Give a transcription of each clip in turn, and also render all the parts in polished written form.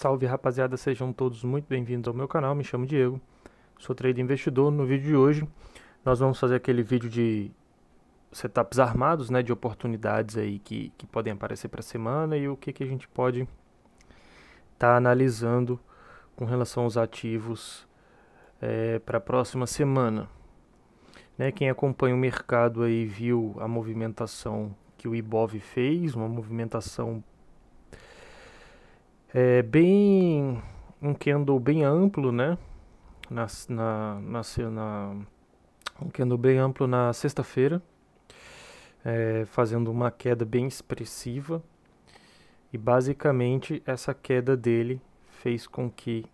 Salve rapaziada, sejam todos muito bem-vindos ao meu canal, me chamo Diego, sou trader investidor. No vídeo de hoje nós vamos fazer aquele vídeo de setups armados, né, de oportunidades aí que podem aparecer para a semana e o que a gente pode estar analisando com relação aos ativos para a próxima semana. Né, quem acompanha o mercado aí viu a movimentação que o Ibov fez, uma movimentação um candle bem amplo, né? Um candle bem amplo na sexta-feira, fazendo uma queda bem expressiva. E basicamente essa queda dele fez com que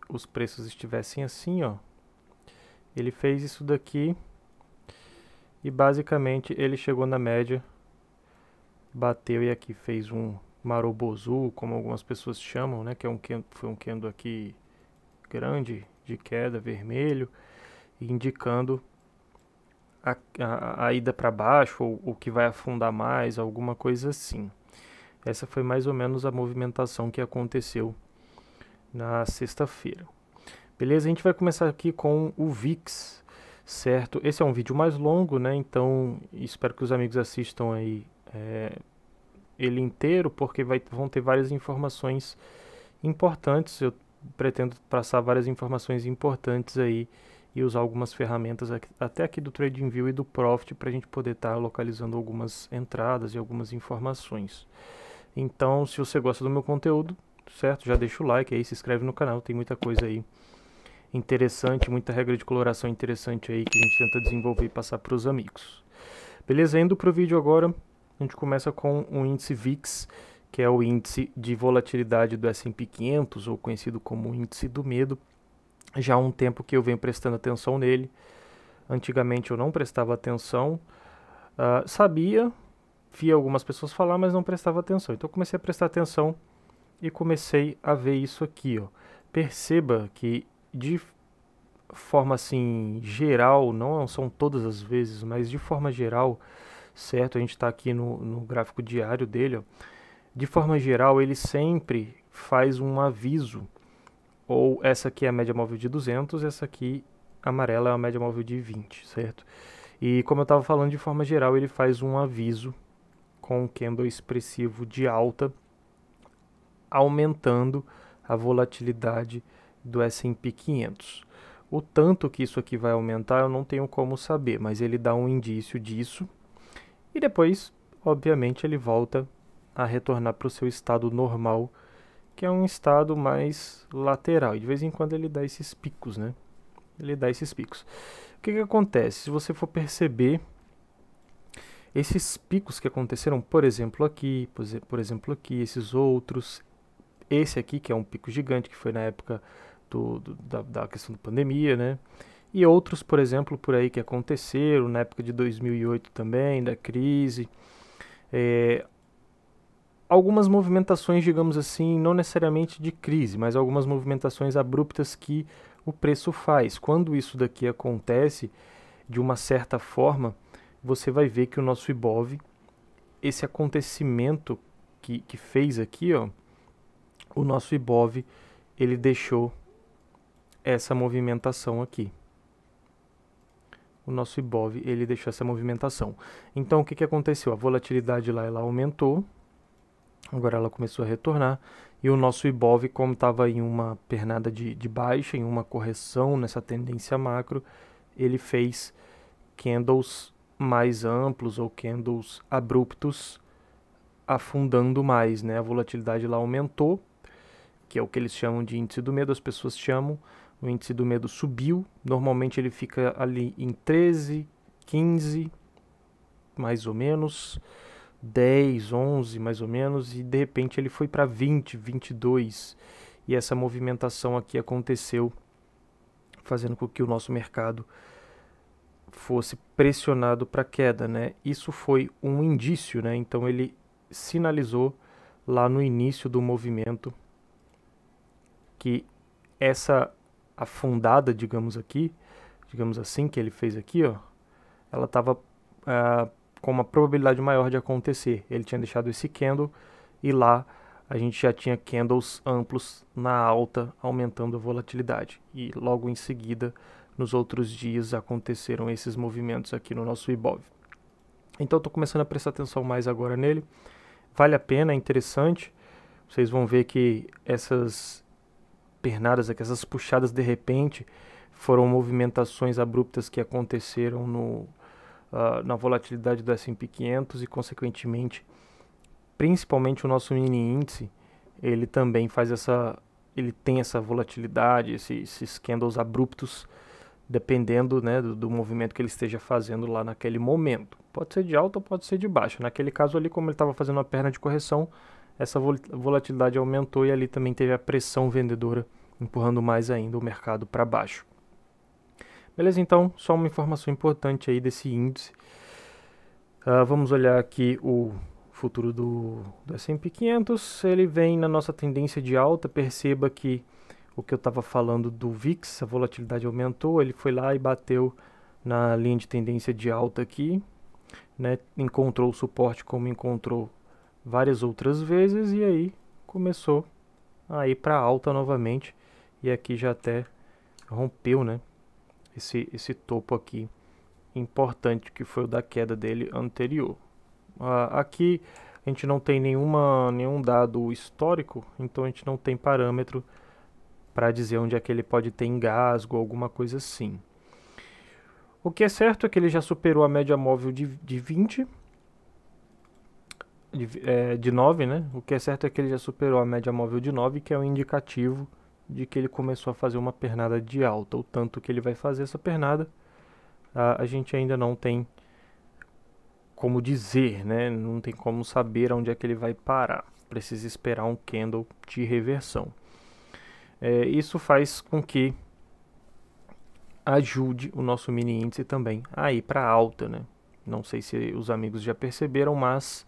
os preços estivessem assim, ó. Ele fez isso daqui e basicamente ele chegou na média, bateu e aqui fez um marobozu, como algumas pessoas chamam, né, que foi um candle aqui grande de queda, vermelho, indicando a ida para baixo ou o que vai afundar mais, alguma coisa assim. Essa foi mais ou menos a movimentação que aconteceu na sexta-feira. Beleza? A gente vai começar aqui com o VIX, certo? Esse é um vídeo mais longo, né? Então espero que os amigos assistam aí ele inteiro, porque vão ter várias informações importantes. Eu pretendo passar várias informações importantes aí e usar algumas ferramentas até aqui do TradingView e do Profit para a gente poder estar localizando algumas entradas e algumas informações. Então, se você gosta do meu conteúdo, certo? Já deixa o like aí, se inscreve no canal, tem muita coisa aí interessante, muita regra de coloração interessante aí que a gente tenta desenvolver e passar para os amigos. Beleza? Indo para o vídeo agora, a gente começa com o índice VIX, que é o índice de volatilidade do S&P 500, ou conhecido como índice do medo. Já há um tempo que eu venho prestando atenção nele. Antigamente eu não prestava atenção, via algumas pessoas falar, mas não prestava atenção. Então eu comecei a prestar atenção e comecei a ver isso aqui, ó. Perceba que de forma assim geral, não são todas as vezes, mas de forma geral, certo? A gente está aqui no gráfico diário dele, ó. De forma geral, ele sempre faz um aviso, ou essa aqui é a média móvel de 200, essa aqui amarela é a média móvel de 20, certo? E como eu estava falando, de forma geral, ele faz um aviso com um candle expressivo de alta, aumentando a volatilidade do S&P 500. O tanto que isso aqui vai aumentar eu não tenho como saber, mas ele dá um indício disso. E depois, obviamente, ele volta a retornar para o seu estado normal, que é um estado mais lateral. E de vez em quando ele dá esses picos, né? Ele dá esses picos. O que acontece? Se você for perceber, esses picos que aconteceram, por exemplo aqui, esses outros, esse aqui que é um pico gigante, que foi na época da questão da pandemia, né? E outros, por exemplo, por aí que aconteceram na época de 2008 também, da crise. Algumas movimentações, digamos assim, não necessariamente de crise, mas algumas movimentações abruptas que o preço faz. Quando isso daqui acontece, de uma certa forma, você vai ver que o nosso Ibov, esse acontecimento que fez aqui, ó, o nosso Ibov, ele deixou essa movimentação aqui. O nosso Ibov, ele deixou essa movimentação. Então, o que aconteceu? A volatilidade lá, ela aumentou. Agora ela começou a retornar. E o nosso Ibov, como estava em uma pernada de baixa, em uma correção nessa tendência macro, ele fez candles mais amplos ou candles abruptos, afundando mais, né? A volatilidade lá aumentou, que é o que eles chamam de índice do medo, as pessoas chamam. O índice do medo subiu, normalmente ele fica ali em 13, 15, mais ou menos, 10, 11 mais ou menos, e de repente ele foi para 20, 22, e essa movimentação aqui aconteceu, fazendo com que o nosso mercado fosse pressionado para queda, né? Isso foi um indício, né? Então ele sinalizou lá no início do movimento que essa afundada, digamos assim, que ele fez aqui, ó, ela estava com uma probabilidade maior de acontecer. Ele tinha deixado esse candle e lá a gente já tinha candles amplos na alta, aumentando a volatilidade. E logo em seguida, nos outros dias, aconteceram esses movimentos aqui no nosso Ibov. Então, estou começando a prestar atenção mais agora nele. Vale a pena, é interessante. Vocês vão ver que essas pernadas aqui, essas puxadas de repente, foram movimentações abruptas que aconteceram na volatilidade do S&P 500 e, consequentemente, principalmente o nosso mini índice, ele também ele tem essa volatilidade, esses candles abruptos, dependendo, né, do movimento que ele esteja fazendo lá naquele momento. Pode ser de alta ou pode ser de baixa. Naquele caso ali, como ele estava fazendo uma perna de correção, essa volatilidade aumentou e ali também teve a pressão vendedora empurrando mais ainda o mercado para baixo. Beleza? Então, só uma informação importante aí desse índice. Vamos olhar aqui o futuro do S&P 500, ele vem na nossa tendência de alta. Perceba que o que eu estava falando do VIX, a volatilidade aumentou, ele foi lá e bateu na linha de tendência de alta aqui, né? Encontrou o suporte como encontrou várias outras vezes e aí começou a ir para alta novamente e aqui já até rompeu, né? Esse topo aqui importante que foi o da queda dele anterior. Aqui a gente não tem nenhum dado histórico, então a gente não tem parâmetro para dizer onde é que ele pode ter engasgo ou alguma coisa assim. O que é certo é que ele já superou a média móvel de 20, de 9, né? O que é certo é que ele já superou a média móvel de 9, que é um indicativo de que ele começou a fazer uma pernada de alta. O tanto que ele vai fazer essa pernada, a gente ainda não tem como dizer, né? Não tem como saber onde é que ele vai parar. Precisa esperar um candle de reversão. Isso faz com que ajude o nosso mini índice também a ir para alta, né? Não sei se os amigos já perceberam, mas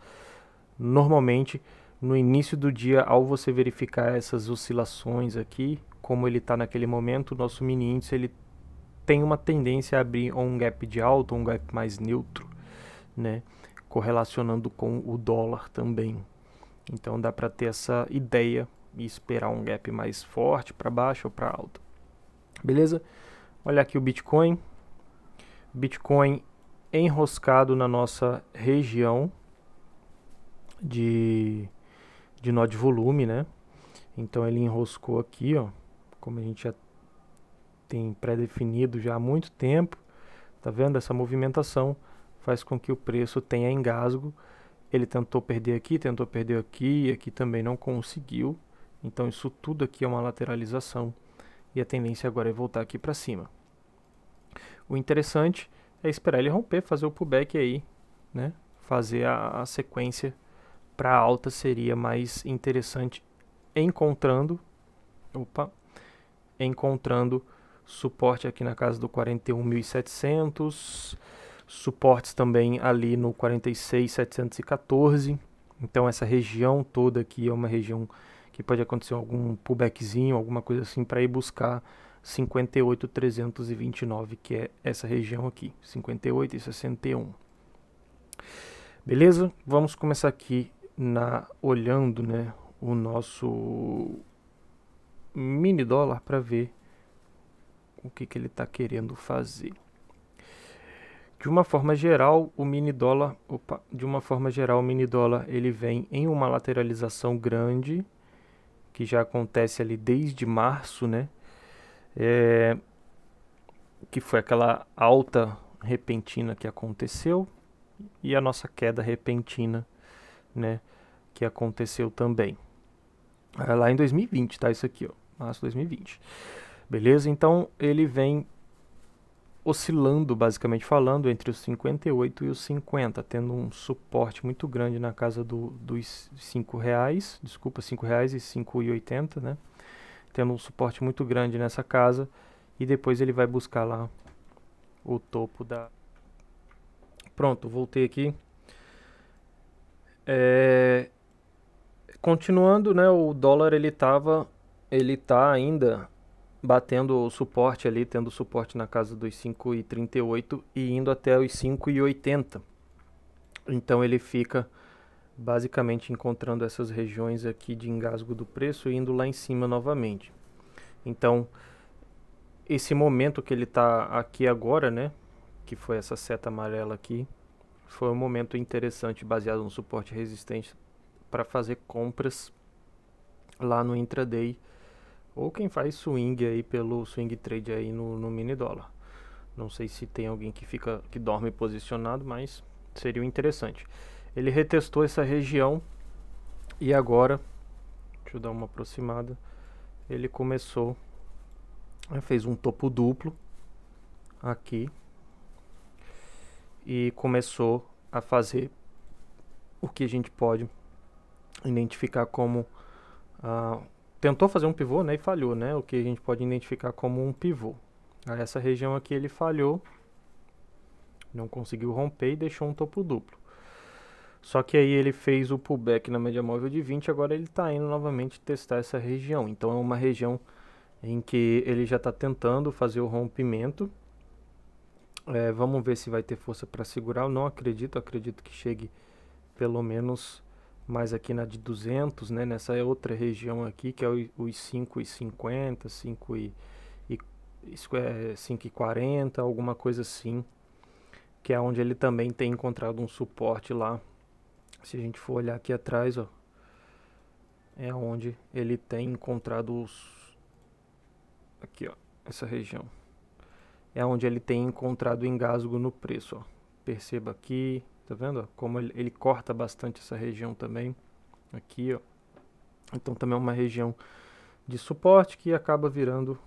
normalmente no início do dia, ao você verificar essas oscilações aqui, como ele está naquele momento, o nosso mini índice ele tem uma tendência a abrir um gap de alta, um gap mais neutro, né? Correlacionando com o dólar também. Então dá para ter essa ideia e esperar um gap mais forte para baixo ou para alta. Beleza? Olha aqui o Bitcoin. Bitcoin enroscado na nossa região de nó de volume, né? Então ele enroscou aqui, ó, como a gente já tem pré-definido já há muito tempo. Tá vendo? Essa movimentação faz com que o preço tenha engasgo. Ele tentou perder aqui e aqui também não conseguiu. Então isso tudo aqui é uma lateralização e a tendência agora é voltar aqui para cima. O interessante é esperar ele romper, fazer o pullback aí, né? Fazer a sequência para alta seria mais interessante, encontrando suporte aqui na casa do 41.700, suportes também ali no 46.714. Então essa região toda aqui é uma região que pode acontecer algum pullbackzinho, alguma coisa assim, para ir buscar 58.329, que é essa região aqui, 58,61. Beleza? Vamos começar aqui olhando, né, o nosso mini dólar para ver o que ele está querendo fazer. De uma forma geral, o mini dólar, ele vem em uma lateralização grande, que já acontece ali desde março, né? Que foi aquela alta repentina que aconteceu e a nossa queda repentina, né, que aconteceu também. Lá em 2020, tá? Isso aqui, ó, março de 2020. Beleza? Então ele vem oscilando, basicamente falando, entre os 58 e os 50, tendo um suporte muito grande na casa dos R$5, desculpa, R$5 e 5,80, né? Tendo um suporte muito grande nessa casa e depois ele vai buscar lá o topo da... Pronto, voltei aqui. Continuando, né, o dólar ele tá ainda batendo o suporte ali, tendo suporte na casa dos 5,38 e indo até os 5,80. Então ele fica basicamente encontrando essas regiões aqui de engasgo do preço e indo lá em cima novamente. Então, esse momento que ele está aqui agora, né, que foi essa seta amarela aqui, foi um momento interessante baseado no suporte resistente para fazer compras lá no intraday, ou quem faz swing aí pelo swing trade aí no mini dólar. Não sei se tem alguém que dorme posicionado, mas seria interessante. Ele retestou essa região e agora, deixa eu dar uma aproximada, ele começou, fez um topo duplo aqui e começou a fazer o que a gente pode identificar como tentou fazer um pivô, né, e falhou, né? O que a gente pode identificar como um pivô. Essa região aqui ele falhou, não conseguiu romper e deixou um topo duplo. Só que aí ele fez o pullback na média móvel de 20, agora ele está indo novamente testar essa região. Então é uma região em que ele já está tentando fazer o rompimento. Vamos ver se vai ter força para segurar. Eu não acredito, acredito que chegue pelo menos mais aqui na de 200, né? Nessa outra região aqui, que é os 5,50, 5,40, alguma coisa assim, que é onde ele também tem encontrado um suporte lá. Se a gente for olhar aqui atrás, ó, é onde ele tem encontrado aqui, ó, essa região. É onde ele tem encontrado engasgo no preço, ó. Perceba aqui, tá vendo, ó, como ele corta bastante essa região também, aqui, ó. Então também é uma região de suporte que acaba virando,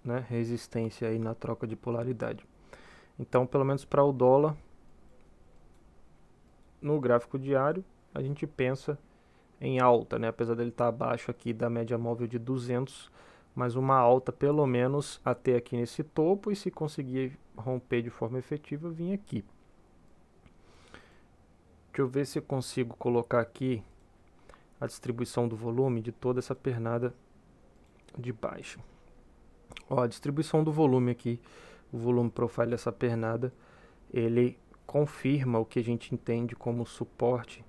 né, resistência aí na troca de polaridade. Então, pelo menos para o dólar, no gráfico diário, a gente pensa em alta, né? Apesar dele estar abaixo aqui da média móvel de 200, mas uma alta pelo menos até aqui nesse topo, e se conseguir romper de forma efetiva, vir aqui. Deixa eu ver se eu consigo colocar aqui a distribuição do volume de toda essa pernada de baixa. Ó, a distribuição do volume aqui, o volume profile dessa pernada, ele confirma o que a gente entende como suporte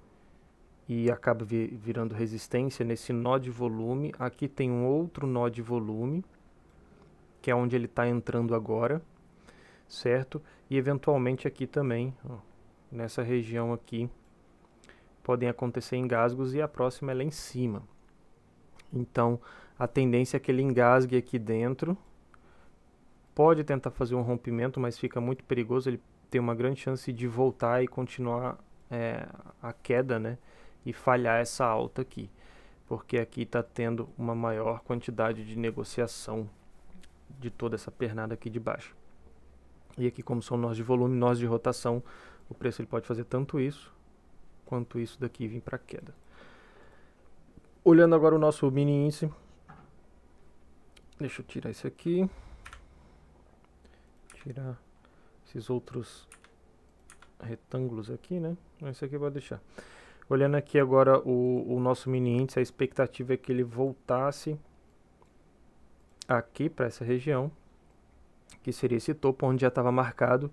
e acaba virando resistência nesse nó de volume. Aqui tem um outro nó de volume, que é onde ele está entrando agora, certo? E eventualmente aqui também, ó, nessa região aqui, podem acontecer engasgos e a próxima é lá em cima. Então, a tendência é que ele engasgue aqui dentro. Pode tentar fazer um rompimento, mas fica muito perigoso. Ele tem uma grande chance de voltar e continuar a queda, né? E falhar essa alta aqui, porque aqui está tendo uma maior quantidade de negociação de toda essa pernada aqui de baixo. E aqui, como são nós de volume, nós de rotação, o preço ele pode fazer tanto isso quanto isso daqui vir para queda. Olhando agora o nosso mini índice, deixa eu tirar isso aqui, tirar esses outros retângulos aqui, né? Esse aqui eu vou deixar. Olhando aqui agora o nosso mini índice, a expectativa é que ele voltasse aqui para essa região, que seria esse topo onde já estava marcado,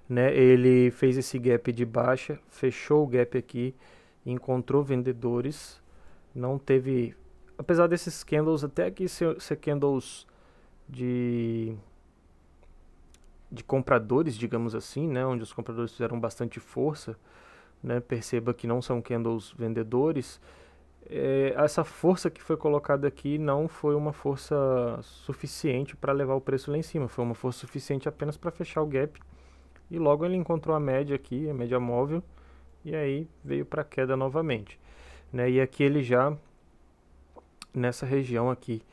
né? Ele fez esse gap de baixa, fechou o gap aqui, encontrou vendedores, não teve, apesar desses candles até aqui ser candles de compradores, digamos assim, né? Onde os compradores fizeram bastante força, né? Perceba que não são candles vendedores. Essa força que foi colocada aqui não foi uma força suficiente para levar o preço lá em cima, foi uma força suficiente apenas para fechar o gap, e logo ele encontrou a média aqui, a média móvel, e aí veio para queda novamente, né? E aqui ele já, nessa região aqui,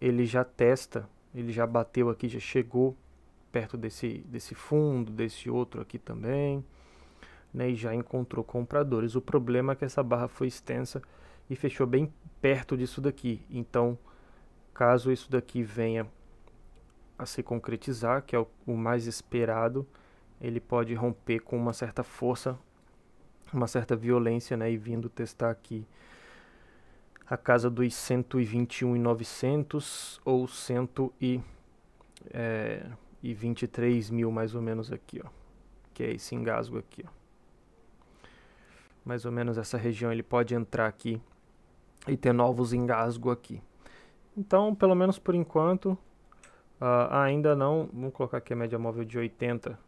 ele já testa, ele já bateu aqui, já chegou perto desse fundo, desse outro aqui também, né? E já encontrou compradores. O problema é que essa barra foi extensa e fechou bem perto disso daqui. Então, caso isso daqui venha a se concretizar, que é o mais esperado, ele pode romper com uma certa força, uma certa violência, né? E vindo testar aqui a casa dos 121.900 ou 123 mil mais ou menos aqui, ó, que é esse engasgo aqui, ó. mais ou menos essa região, ele pode entrar aqui e ter novos engasgos aqui. Então, pelo menos por enquanto, ainda não. Vamos colocar aqui a média móvel de 80,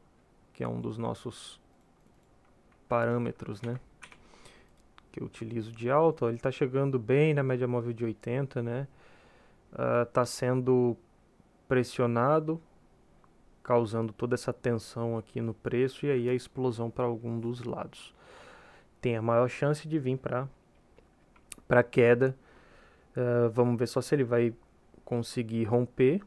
que é um dos nossos parâmetros, né, que eu utilizo de alta. Ele está chegando bem na média móvel de 80, né? Está sendo pressionado, causando toda essa tensão aqui no preço, e aí a explosão para algum dos lados. Tem a maior chance de vir para queda. Vamos ver só se ele vai conseguir romper,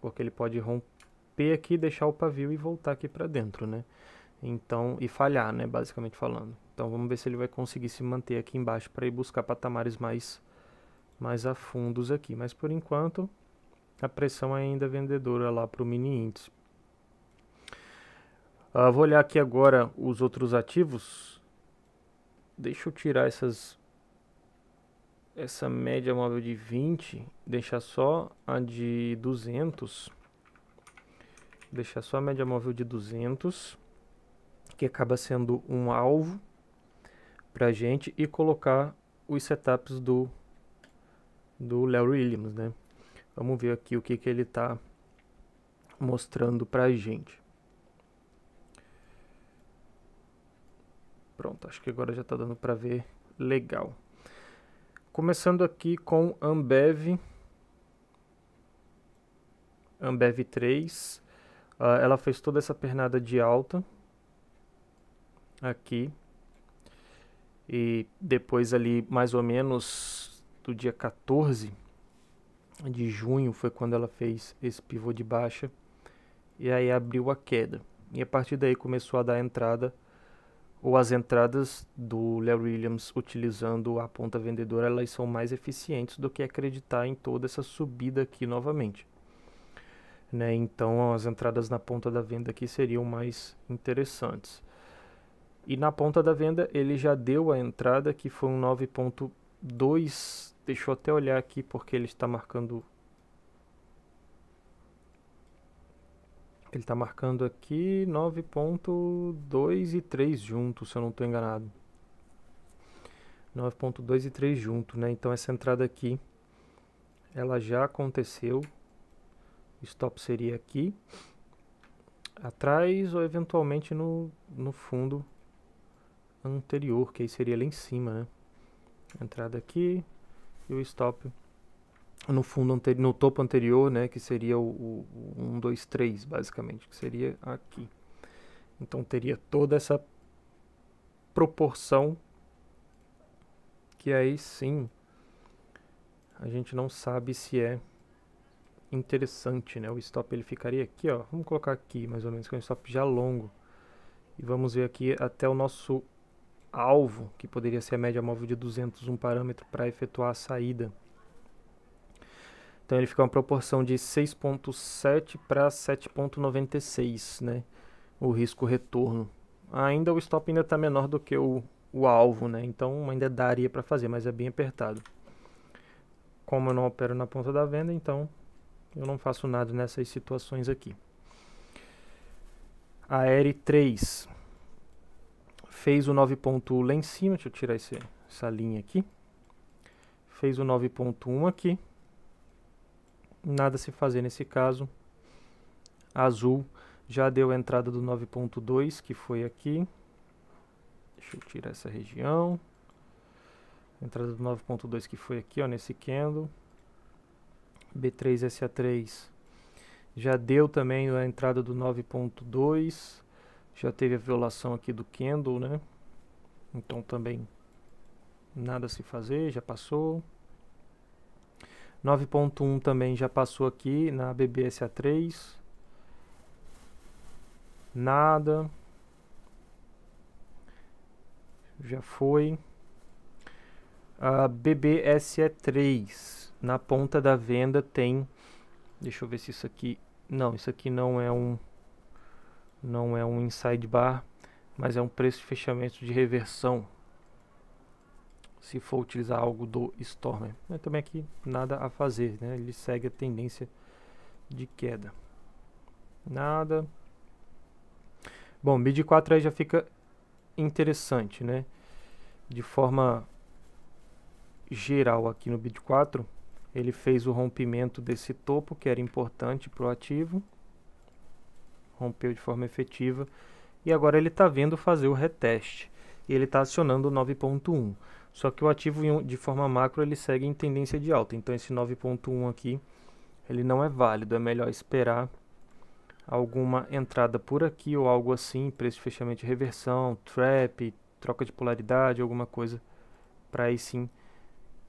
porque ele pode romper aqui, deixar o pavio e voltar aqui para dentro, né? Então, e falhar, né, basicamente falando. Então vamos ver se ele vai conseguir se manter aqui embaixo para ir buscar patamares mais a fundos aqui. Mas por enquanto a pressão ainda é vendedora lá para o mini índice. Vou olhar aqui agora os outros ativos. Deixa eu tirar essa média móvel de 20, deixar só a de 200. Deixar só a média móvel de 200, que acaba sendo um alvo pra gente, e colocar os setups do Larry Williams, né? Vamos ver aqui o que ele tá mostrando pra gente. Pronto, acho que agora já tá dando pra ver legal. Começando aqui com Ambev 3, ela fez toda essa pernada de alta aqui, e depois ali mais ou menos do dia 14 de junho foi quando ela fez esse pivô de baixa, e aí abriu a queda, e a partir daí começou a dar entrada, ou as entradas do Larry Williams utilizando a ponta vendedora, elas são mais eficientes do que acreditar em toda essa subida aqui novamente, né? Então as entradas na ponta da venda aqui seriam mais interessantes. E na ponta da venda ele já deu a entrada, que foi um 9.2. Deixa eu até olhar aqui porque ele está marcando. Ele está marcando aqui 9.2 e 3 juntos, se eu não estou enganado. 9.2 e 3 juntos, né? Então essa entrada aqui, ela já aconteceu. O stop seria aqui, atrás, ou eventualmente no fundo anterior, que aí seria lá em cima, né? Entrada aqui e o stop no fundo anterior, no topo anterior, né, que seria o 1, 2, 3, basicamente, que seria aqui. Então teria toda essa proporção, que aí sim a gente não sabe se é interessante, né? O stop ele ficaria aqui, ó. Vamos colocar aqui mais ou menos, que é um stop já longo, e vamos ver aqui até o nosso alvo, que poderia ser a média móvel de 200, um parâmetro para efetuar a saída. Então ele fica uma proporção de 6.7 para 7.96, né? O risco retorno. Ainda o stop ainda está menor do que o alvo, né? Então ainda daria para fazer, mas é bem apertado. Como eu não opero na ponta da venda, então eu não faço nada nessas situações aqui. A R3 fez o 9.1 lá em cima, deixa eu tirar essa linha aqui. Fez o 9.1 aqui. Nada a se fazer nesse caso. A Azul já deu a entrada do 9.2, que foi aqui. Deixa eu tirar essa região. Entrada do 9.2 que foi aqui, ó, nesse candle. B3 SA3 já deu também a entrada do 9.2. Já teve a violação aqui do candle, né? Então também nada a se fazer, já passou. 9.1 também já passou aqui na BBSA3. Nada. Já foi. A BBSE3 na ponta da venda tem. Deixa eu ver se isso aqui. Não, isso aqui não é um inside bar, mas é um preço de fechamento de reversão, se for utilizar algo do Stormer. Mas também aqui nada a fazer, né? Ele segue a tendência de queda. Nada. Bom, BID4 aí já fica interessante, né? De forma geral aqui no BID 4, ele fez o rompimento desse topo que era importante para o ativo, rompeu de forma efetiva, e agora ele está vendo fazer o reteste, e ele está acionando o 9.1. Só que o ativo de forma macro ele segue em tendência de alta, então esse 9.1 aqui ele não é válido, é melhor esperar alguma entrada por aqui ou algo assim, preço de fechamento de reversão, trap, troca de polaridade, alguma coisa, para aí sim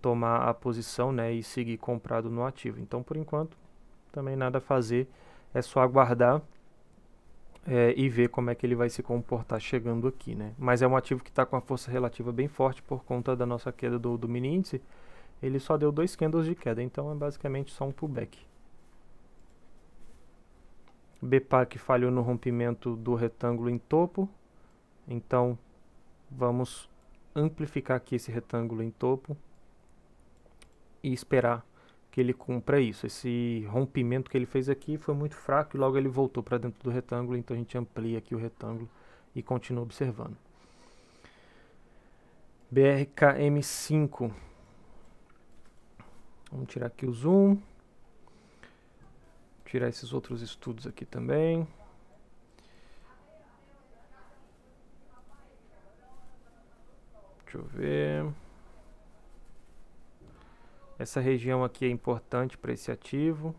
tomar a posição, né, e seguir comprado no ativo. Então, por enquanto, também nada a fazer, é só aguardar e ver como é que ele vai se comportar chegando aqui, né. Mas é um ativo que está com a força relativa bem forte por conta da nossa queda do mini índice. Ele só deu 2 candles de queda, então é basicamente só um pullback. BPAC falhou no rompimento do retângulo em topo, então vamos amplificar aqui esse retângulo em topo e esperar que ele cumpra isso. Esse rompimento que ele fez aqui foi muito fraco e logo ele voltou para dentro do retângulo, então a gente amplia aqui o retângulo e continua observando. BRKM5, vamos tirar aqui o zoom, tirar esses outros estudos aqui também. Deixa eu ver. Essa região aqui é importante para esse ativo,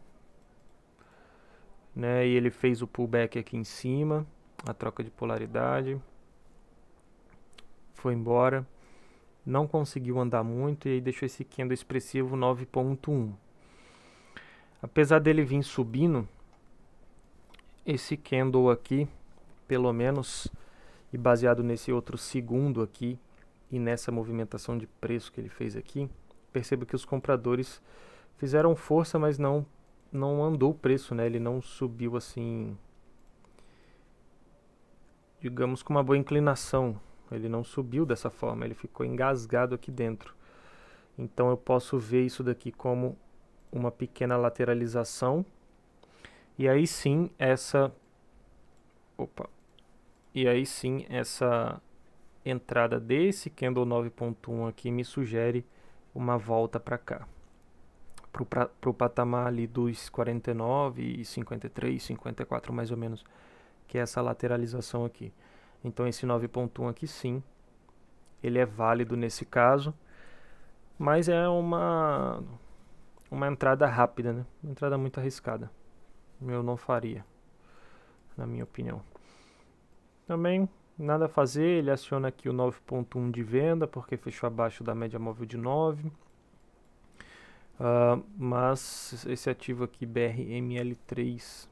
né? E ele fez o pullback aqui em cima, a troca de polaridade, foi embora, não conseguiu andar muito e aí deixou esse candle expressivo 9.1. Apesar dele vir subindo, esse candle aqui, pelo menos, e baseado nesse outro segundo aqui e nessa movimentação de preço que ele fez aqui, perceba que os compradores fizeram força, mas não andou o preço, né? Ele não subiu assim, digamos, com uma boa inclinação. Ele não subiu dessa forma, ele ficou engasgado aqui dentro. Então eu posso ver isso daqui como uma pequena lateralização. E aí sim essa entrada desse candle 9.1 aqui me sugere uma volta para cá, para o patamar ali dos 49 e 53, 54 mais ou menos, que é essa lateralização aqui. Então esse 9.1 aqui sim, ele é válido nesse caso, mas é uma entrada rápida, né? Uma entrada muito arriscada. Eu não faria, na minha opinião. Também nada a fazer, ele aciona aqui o 9.1 de venda, porque fechou abaixo da média móvel de 9. Mas esse ativo aqui, BRML3,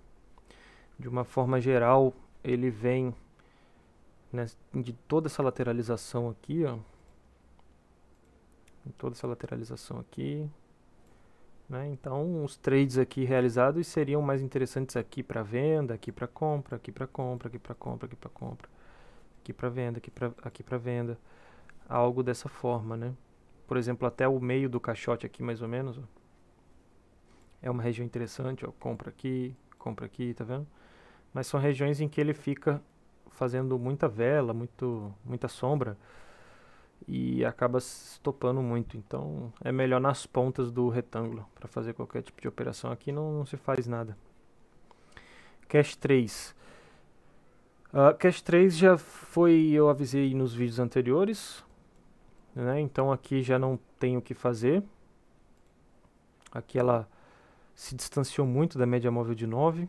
de uma forma geral, ele vem, né, de toda essa lateralização aqui, ó. Toda essa lateralização aqui, né? Então os trades aqui realizados seriam mais interessantes aqui para venda, aqui para compra, aqui para compra, aqui para compra, aqui para compra, aqui para venda, aqui para venda, algo dessa forma, né? Por exemplo, até o meio do caixote aqui mais ou menos, ó, é uma região interessante, ó, compra aqui, tá vendo? Mas são regiões em que ele fica fazendo muita vela, muita sombra, e acaba estopando muito. Então é melhor nas pontas do retângulo para fazer qualquer tipo de operação. Aqui não se faz nada. Cash 3. Cash 3 já foi, eu avisei nos vídeos anteriores, né? Então aqui já não tem o que fazer. Aqui ela se distanciou muito da média móvel de 9.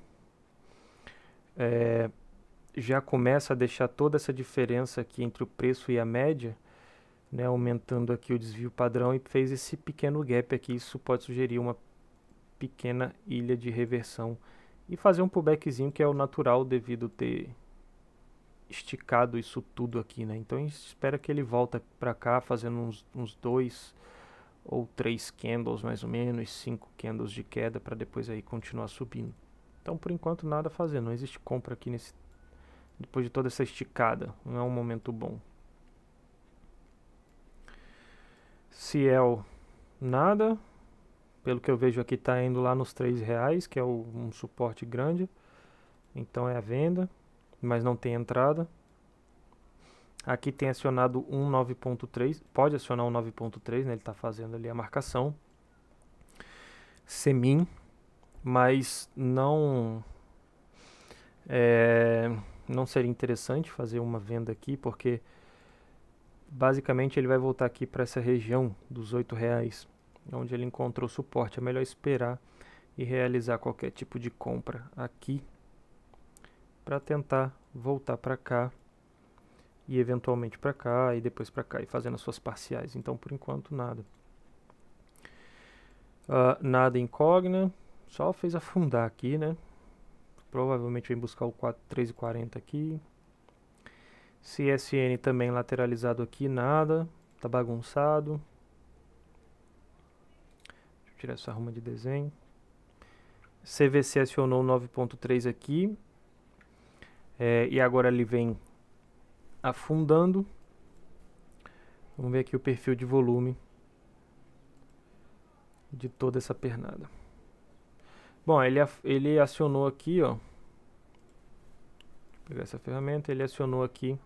Já começa a deixar toda essa diferença aqui entre o preço e a média, né, aumentando aqui o desvio padrão, e fez esse pequeno gap aqui. Isso pode sugerir uma pequena ilha de reversão e fazer um pullbackzinho, que é o natural devido ter esticado isso tudo aqui, né? Então a gente espera que ele volta para cá fazendo uns 2 ou 3 candles mais ou menos, 5 candles de queda, para depois aí continuar subindo. Então por enquanto nada a fazer, não existe compra aqui depois de toda essa esticada, não é um momento bom. Ciel, nada. Pelo que eu vejo aqui, está indo lá nos R$3, que é um suporte grande. Então é a venda, mas não tem entrada. Aqui tem acionado um 9.3, pode acionar um 9.3, né? Ele está fazendo ali a marcação. Semin, mas não seria interessante fazer uma venda aqui, porque basicamente ele vai voltar aqui para essa região dos R$8, onde ele encontrou suporte. É melhor esperar e realizar qualquer tipo de compra aqui para tentar voltar para cá e eventualmente para cá e depois para cá e fazendo as suas parciais. Então, por enquanto, nada. Nada incógnita, só fez afundar aqui, né? Provavelmente vem buscar o 3,40 aqui. CSN também lateralizado aqui, nada, tá bagunçado. Deixa eu tirar essa arruma de desenho. CVC acionou 9.3 aqui. E agora ele vem afundando. Vamos ver aqui o perfil de volume de toda essa pernada. Bom, ele acionou aqui, ó. Vou pegar essa ferramenta, ele acionou aqui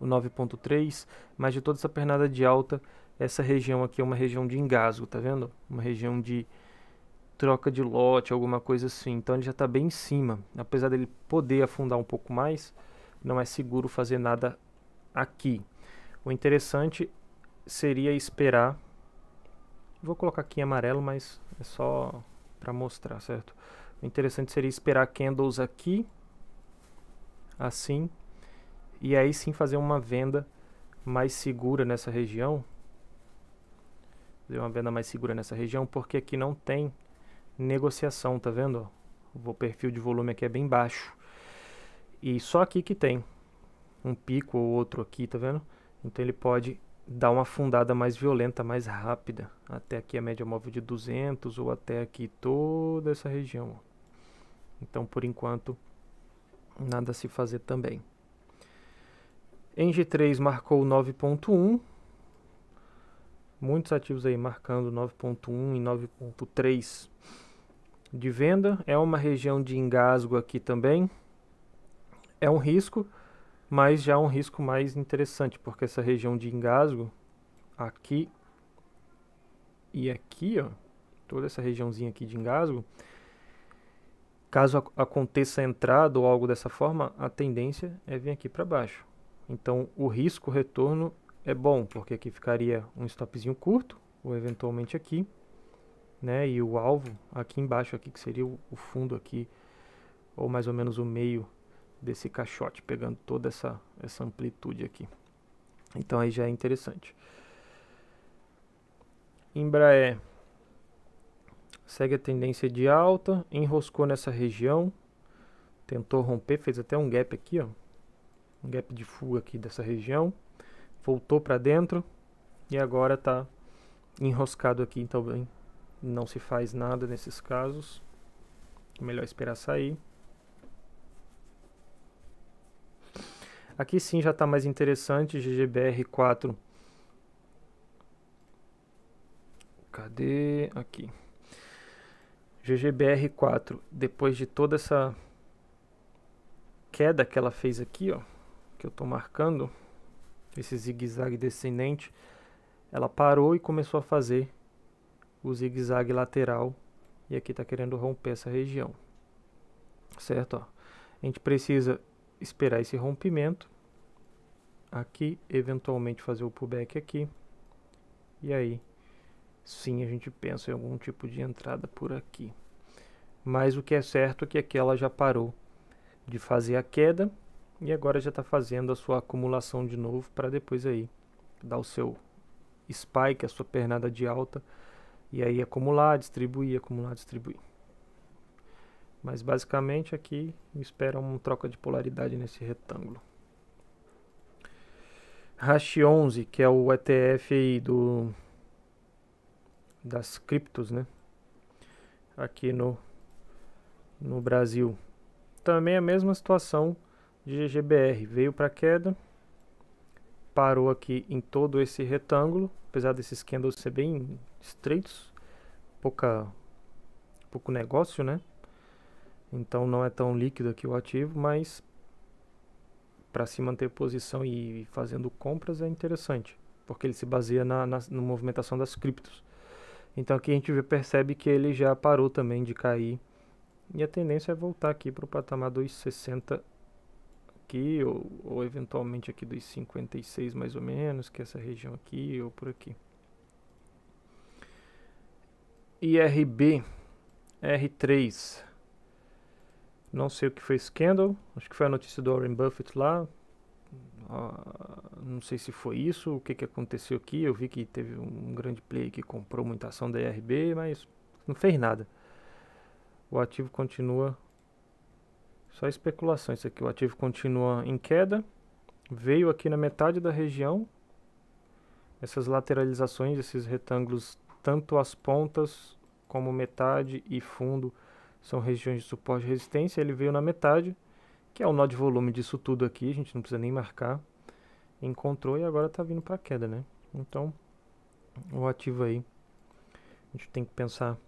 o 9.3, mas de toda essa pernada de alta, essa região aqui é uma região de engasgo, tá vendo? Uma região de troca de lote, alguma coisa assim. Então ele já está bem em cima. Apesar dele poder afundar um pouco mais, não é seguro fazer nada aqui. O interessante seria esperar. Vou colocar aqui em amarelo, mas é só para mostrar, certo? O interessante seria esperar candles aqui, assim, e aí sim fazer uma venda mais segura nessa região. Fazer uma venda mais segura nessa região, porque aqui não tem negociação, tá vendo? O perfil de volume aqui é bem baixo. E só aqui que tem um pico ou outro aqui, tá vendo? Então ele pode dar uma afundada mais violenta, mais rápida. Até aqui a média móvel de 200 ou até aqui toda essa região. Então por enquanto nada a se fazer também. Em G3 marcou 9.1. Muitos ativos aí marcando 9.1 e 9.3 de venda. É uma região de engasgo aqui também. É um risco, mas já um risco mais interessante, porque essa região de engasgo, aqui e aqui, ó, toda essa regiãozinha aqui de engasgo, caso aconteça entrada ou algo dessa forma, a tendência é vir aqui para baixo. Então o risco retorno é bom, porque aqui ficaria um stopzinho curto, ou eventualmente aqui, né? E o alvo aqui embaixo, aqui, que seria o fundo aqui, ou mais ou menos o meio desse caixote, pegando toda essa amplitude aqui. Então aí já é interessante. Embraer segue a tendência de alta, enroscou nessa região, tentou romper, fez até um gap aqui, ó, um gap de fuga aqui dessa região, voltou para dentro e agora está enroscado aqui também. Não se faz nada nesses casos, melhor esperar sair. Aqui sim já está mais interessante, GGBR4. Cadê? Aqui. GGBR4, depois de toda essa queda que ela fez aqui, ó, que eu estou marcando, esse zigue-zague descendente, ela parou e começou a fazer o zigue-zague lateral, e aqui está querendo romper essa região, certo? Ó, a gente precisa esperar esse rompimento aqui, eventualmente fazer o pullback aqui, e aí sim a gente pensa em algum tipo de entrada por aqui. Mas o que é certo é que aqui ela já parou de fazer a queda e agora já está fazendo a sua acumulação de novo para depois aí dar o seu spike, a sua pernada de alta, e aí acumular, distribuir, acumular, distribuir. Mas basicamente aqui espera uma troca de polaridade nesse retângulo. Hash11, que é o ETF aí das criptos, né? Aqui no Brasil. Também a mesma situação de GGBR. Veio para queda, parou aqui em todo esse retângulo, apesar desses candles ser bem estreitos, pouco negócio, né? Então não é tão líquido aqui o ativo, mas para se manter posição e fazendo compras é interessante, porque ele se baseia na movimentação das criptos. Então aqui a gente percebe que ele já parou também de cair e a tendência é voltar aqui para o patamar 2,60 aqui ou eventualmente aqui 2,56 mais ou menos, que é essa região aqui ou por aqui. IRB R3, não sei o que foi esse candle, acho que foi a notícia do Warren Buffett lá, não sei se foi isso, o que aconteceu aqui. Eu vi que teve um grande player que comprou muita ação da IRB, mas não fez nada. O ativo continua, só especulação isso aqui, o ativo continua em queda, veio aqui na metade da região, essas lateralizações, esses retângulos, tanto as pontas como metade e fundo, são regiões de suporte e resistência. Ele veio na metade, que é o nó de volume disso tudo aqui, a gente não precisa nem marcar. Encontrou e agora está vindo para queda, né? Então, o ativo aí, a gente tem que pensar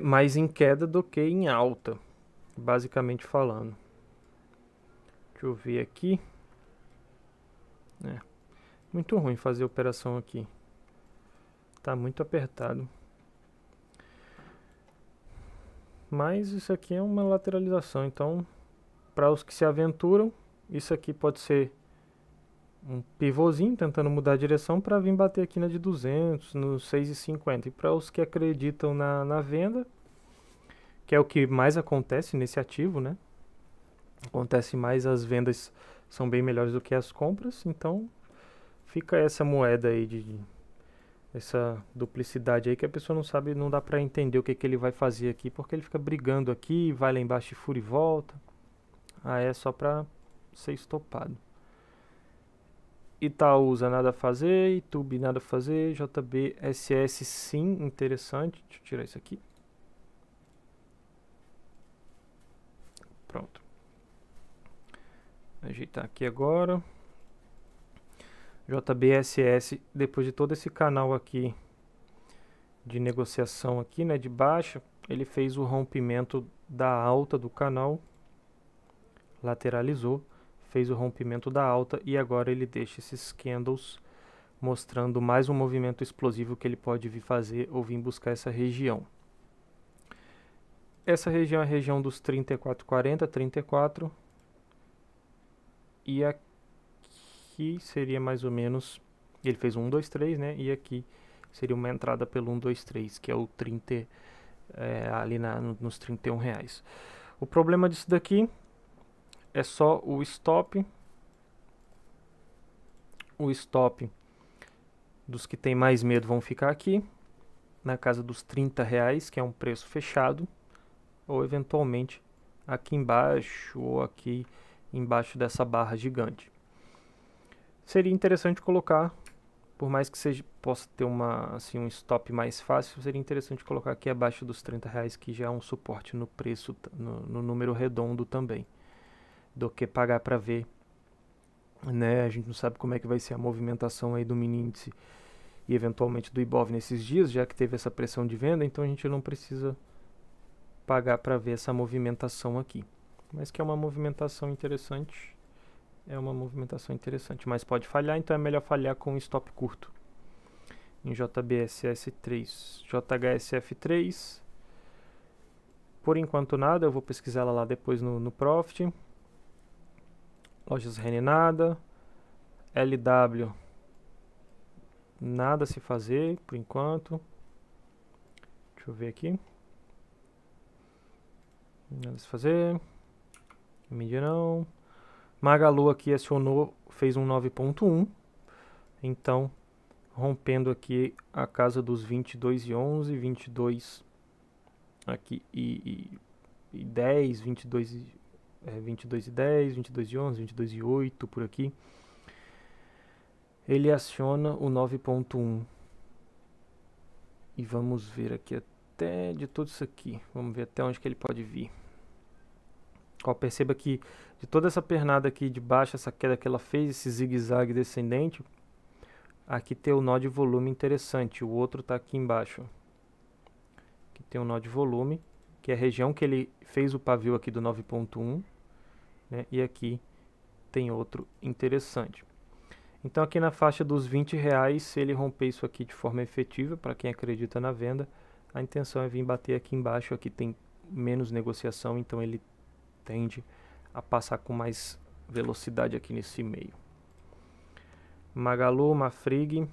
mais em queda do que em alta, basicamente falando. Deixa eu ver aqui. Muito ruim fazer operação aqui. Tá muito apertado. Mas isso aqui é uma lateralização, então para os que se aventuram, isso aqui pode ser um pivôzinho tentando mudar a direção para vir bater aqui na de 200, no 6,50. E para os que acreditam na venda, que é o que mais acontece nesse ativo, né? Acontece mais, as vendas são bem melhores do que as compras, então fica essa moeda aí essa duplicidade aí que a pessoa não sabe, não dá pra entender o que ele vai fazer aqui, porque ele fica brigando aqui, vai lá embaixo e fura e volta. É só pra ser estopado. Itaúsa nada a fazer, Itube nada a fazer, JBSS sim, interessante. Deixa eu tirar isso aqui. Pronto. Ajeitar aqui agora. JBSS, depois de todo esse canal aqui de negociação aqui, né, de baixa, ele fez o rompimento da alta do canal, lateralizou, fez o rompimento da alta e agora ele deixa esses candles mostrando mais um movimento explosivo que ele pode vir fazer ou vir buscar essa região. Essa região é a região dos 34,40, 34 e aqui seria mais ou menos, ele fez 1, 2, 3, né? E aqui seria uma entrada pelo 1, 2, 3, que é o 30, ali nos R$31. O problema disso daqui é só o stop. O stop dos que tem mais medo vão ficar aqui, na casa dos R$30, que é um preço fechado, ou eventualmente aqui embaixo, ou aqui embaixo dessa barra gigante. Seria interessante colocar, por mais que possa ter um stop mais fácil, seria interessante colocar aqui abaixo dos R$30, que já é um suporte no preço, no número redondo também, do que pagar para ver, né? A gente não sabe como é que vai ser a movimentação aí do mini índice e eventualmente do Ibov nesses dias, já que teve essa pressão de venda, então a gente não precisa pagar para ver essa movimentação aqui. Mas que é uma movimentação interessante. É uma movimentação interessante, mas pode falhar, então é melhor falhar com um stop curto. Em JBSS3, JHSF3, por enquanto nada, eu vou pesquisar ela lá depois no Profit. Lojas Rene nada, LW nada a se fazer por enquanto. Deixa eu ver aqui. Nada a se fazer. Mídia não. Magalu aqui acionou, fez um 9.1, então rompendo aqui a casa dos 22,11, 22 aqui e 10, 22 e 10, 22 e 11, 22 e 8 por aqui. Ele aciona o 9.1 e vamos ver aqui até de tudo isso aqui, vamos ver até onde que ele pode vir. Perceba que de toda essa pernada aqui de baixo, essa queda que ela fez, esse zigue-zague descendente, aqui tem o nó de volume interessante, o outro está aqui embaixo. Aqui tem um nó de volume, que é a região que ele fez o pavio aqui do 9.1, né? E aqui tem outro interessante. Então aqui na faixa dos R$20, se ele romper isso aqui de forma efetiva, para quem acredita na venda, a intenção é vir bater aqui embaixo. Aqui tem menos negociação, então ele tende a passar com mais velocidade aqui nesse meio. Magalu, Mafrig,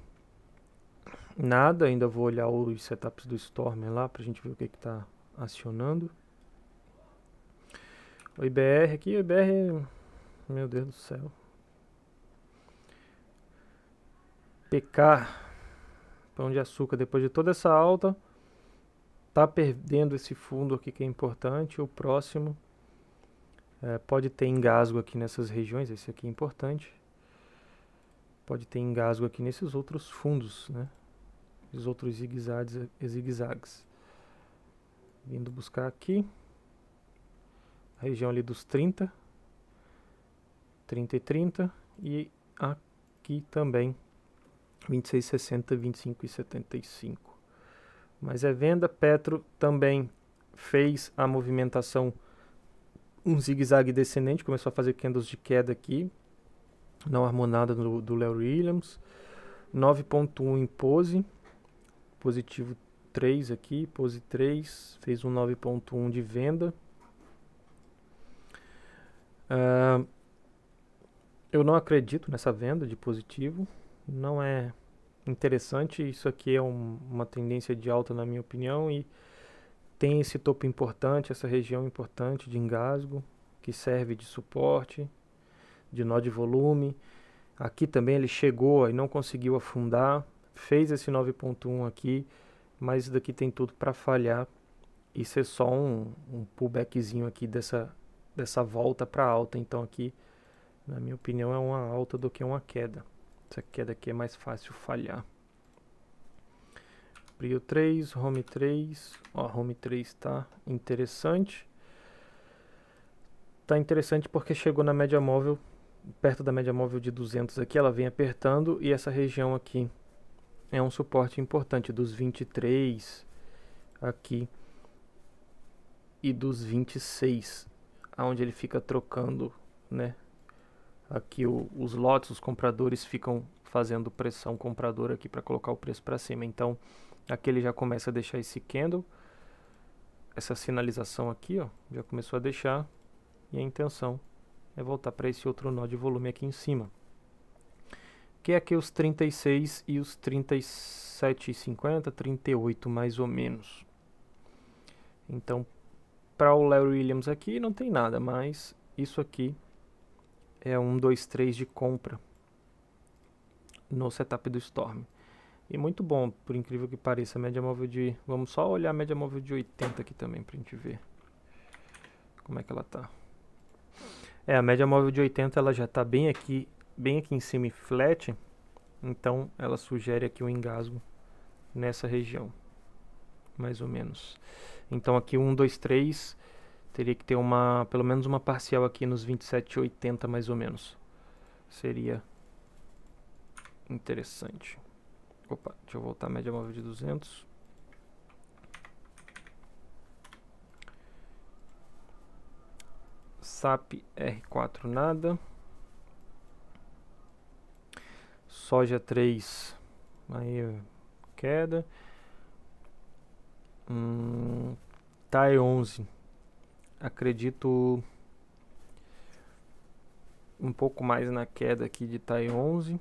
nada, ainda vou olhar os setups do Stormer lá pra gente ver o que está acionando. O IBR aqui, o IBR, meu Deus do céu. PK, Pão de Açúcar, depois de toda essa alta, tá perdendo esse fundo aqui que é importante. O próximo pode ter engasgo aqui nessas regiões, esse aqui é importante. Pode ter engasgo aqui nesses outros fundos, né? Os outros zigue-zagues. Vindo buscar aqui. A região ali dos 30. 30 e 30. E aqui também 26,60, 25,75. Mas é venda. Petro também fez a movimentação, um zigue-zague descendente. Começou a fazer candles de queda aqui. Não harmonada do Larry Williams. 9.1 em pose. Positivo 3 aqui, pose 3, fez um 9.1 de venda. Eu não acredito nessa venda de positivo, não é interessante. Isso aqui é uma tendência de alta na minha opinião, e tem esse topo importante, essa região importante de engasgo, que serve de suporte, de nó de volume. Aqui também ele chegou e não conseguiu afundar. Fez esse 9.1 aqui, mas isso daqui tem tudo para falhar e ser só um pullbackzinho aqui dessa volta para alta. Então aqui, na minha opinião, é uma alta do que uma queda. Essa queda aqui é mais fácil falhar. Prio 3, Home 3, ó, Home 3 está interessante. Tá interessante porque chegou na média móvel, perto da média móvel de 200 aqui, ela vem apertando, e essa região aqui é um suporte importante dos 23 aqui e dos 26, aonde ele fica trocando, né? Aqui os lotes, os compradores ficam fazendo pressão compradora aqui para colocar o preço para cima. Então aqui ele já começa a deixar esse candle, essa sinalização aqui, ó, já começou a deixar, e a intenção é voltar para esse outro nó de volume aqui em cima, que é aqui os 36 e os 37,50, 38 mais ou menos. Então, para o Larry Williams aqui não tem nada, mas isso aqui é 1, 2, 3 de compra no setup do Storm. E muito bom, por incrível que pareça, a média móvel de... Vamos só olhar a média móvel de 80 aqui também pra gente ver como é que ela tá. A média móvel de 80 ela já tá bem aqui em cima e flat, então ela sugere aqui um engasgo nessa região, mais ou menos. Então aqui 1, 2, 3 teria que ter pelo menos uma parcial aqui nos 27,80 mais ou menos. Seria interessante. Opa, deixa eu voltar a média móvel de 200. SAP R4 nada. Soja 3, aí queda. TAI 11, acredito um pouco mais na queda aqui de TAI 11,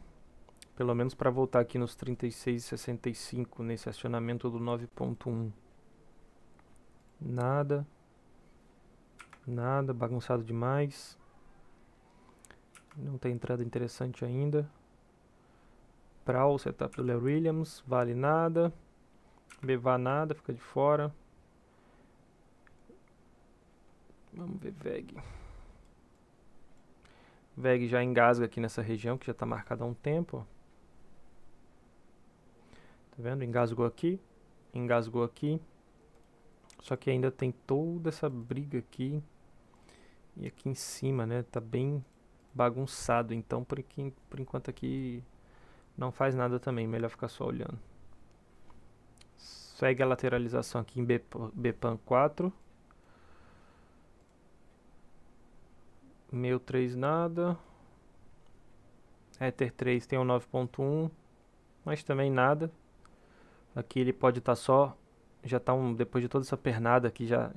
pelo menos para voltar aqui nos 36,65 nesse acionamento do 9.1. Nada, bagunçado demais. Não tem entrada interessante ainda. Para o setup do Larry Williams, vale nada. BVA nada, fica de fora. Vamos ver VEG. VEG já engasga aqui nessa região, que já está marcada há um tempo. Ó. Tá vendo? Engasgou aqui. Só que ainda tem toda essa briga aqui. E aqui em cima, né? Tá bem bagunçado. Então, por enquanto aqui não faz nada também. Melhor ficar só olhando. Segue a lateralização aqui em BPAN 4. Meu 3 nada. Ether 3 tem o 9.1, mas também nada. Aqui ele pode estar só, já está depois de toda essa pernada aqui, já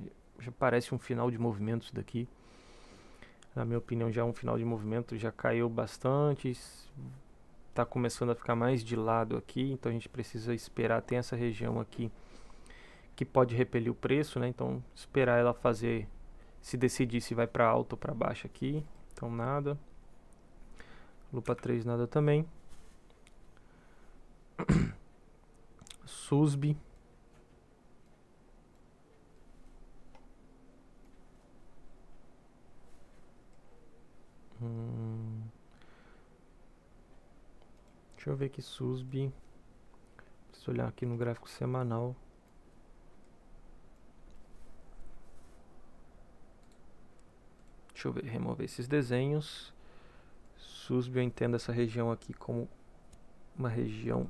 parece um final de movimento isso daqui. Na minha opinião já é um final de movimento, já caiu bastante, está começando a ficar mais de lado aqui, então a gente precisa esperar, tem essa região aqui que pode repelir o preço, né? Então esperar ela fazer, se decidir se vai para alta ou para baixo aqui. Então nada. Lupa 3 nada também. SUSB. Deixa eu ver aqui SUSB. Preciso olhar aqui no gráfico semanal. Deixa eu ver, remover esses desenhos. SUSB, eu entendo essa região aqui como uma região,